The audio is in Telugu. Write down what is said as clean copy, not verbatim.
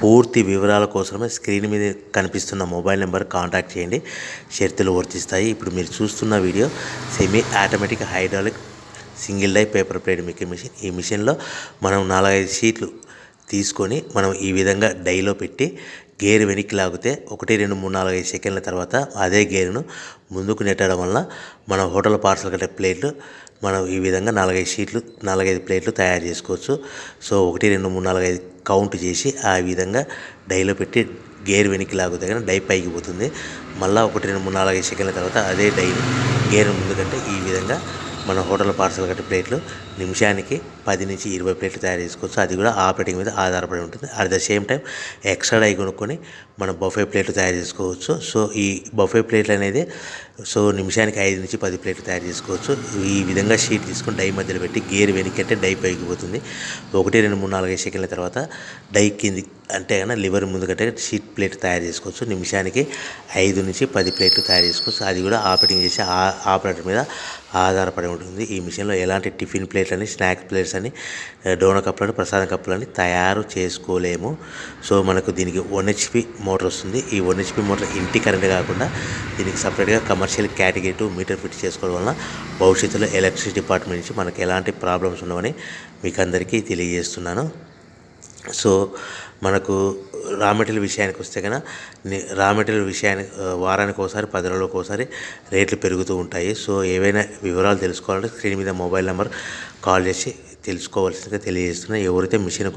పూర్తి వివరాల కోసమే స్క్రీన్ మీద కనిపిస్తున్న మొబైల్ నెంబర్ కాంటాక్ట్ చేయండి. షరతులు వర్తిస్తాయి. ఇప్పుడు మీరు చూస్తున్న video semi automatic hydraulic single die paper plate making machine. ఈ మిషన్లో మనం 4-5 షీట్లు తీసుకొని మనం ఈ విధంగా డైలో పెట్టి గేర్ వెనక్కి లాగితే 1 2 3 4 5 సెకండ్ల తర్వాత అదే గేరును ముందుకు నెట్టడం వల్ల మన హోటల్ పార్సల్ కట్టే ప్లేట్లు మనం ఈ విధంగా 4-5 షీట్లు 4-5 ప్లేట్లు తయారు చేసుకోవచ్చు. సో 1 2 3 4 5 కౌంట్ చేసి ఆ విధంగా డైలో పెట్టి గేర్ వెనక్కి లాగితే కానీ డై పైకి పోతుంది. మళ్ళీ 1 2 3 4 5 సెకండ్ల తర్వాత అదే డైని గేర్ ముందుకంటే ఈ విధంగా మన హోటల్ పార్సల్ కట్టే ప్లేట్లు నిమిషానికి 10 నుంచి 20 ప్లేట్లు తయారు చేసుకోవచ్చు. అది కూడా ఆపరేటింగ్ మీద ఆధారపడి ఉంటుంది. At the same time extra die కొనుక్కొని మనం బఫే ప్లేట్లు తయారు చేసుకోవచ్చు. సో ఈ బఫే ప్లేట్లు అనేది నిమిషానికి 5 నుంచి 10 ప్లేట్లు తయారు చేసుకోవచ్చు. ఈ విధంగా షీట్ తీసుకొని డై మధ్యలో పెట్టి గేర్ వెనక్కి అంటే డై పైకి పోతుంది. 1 2 3 4 5 సెకండ్ల తర్వాత డై కింది అంటే కన్నా లివర్ ముందుకంటే షీట్ ప్లేట్ తయారు చేసుకోవచ్చు. నిమిషానికి 5 నుంచి 10 ప్లేట్లు తయారు చేసుకోవచ్చు. అది కూడా ఆపరేటింగ్ చేసే ఆపరేటర్ మీద ఆధారపడి ఉంటుంది. ఈ మిషన్లో ఎలాంటి టిఫిన్ ప్లేట్లని, స్నాక్స్ ప్లేట్స్ అని, డోనా కప్పులని, ప్రసాదం కప్పులని తయారు చేసుకోలేము. సో మనకు దీనికి 1 HP మోటార్ వస్తుంది. ఈ 1 HP మోటార్ ఇంటి కరెంట్ కాకుండా దీనికి సపరేట్గా కమర్షియల్ కేటగిరీ 2 మీటర్ ఫిట్ చేసుకోవడం వలన భవిష్యత్తులో ఎలక్ట్రిసిటీ డిపార్ట్మెంట్ నుంచి మనకు ఎలాంటి ప్రాబ్లమ్స్ ఉండవని మీకు అందరికీ తెలియజేస్తున్నాను. సో మనకు రా మెటీరియల్ విషయానికి వస్తే కనుక రా మెటీరియల్ విషయానికి వారానికి ఒకసారి 10 రోజులకు ఒకసారి రేట్లు పెరుగుతూ ఉంటాయి. సో ఏవైనా వివరాలు తెలుసుకోవాలంటే స్క్రీన్ మీద మొబైల్ నెంబర్ కాల్ చేసి తెలుసుకోవాల్సిందిగా తెలియజేస్తున్నాను. ఎవరైతే మిషన్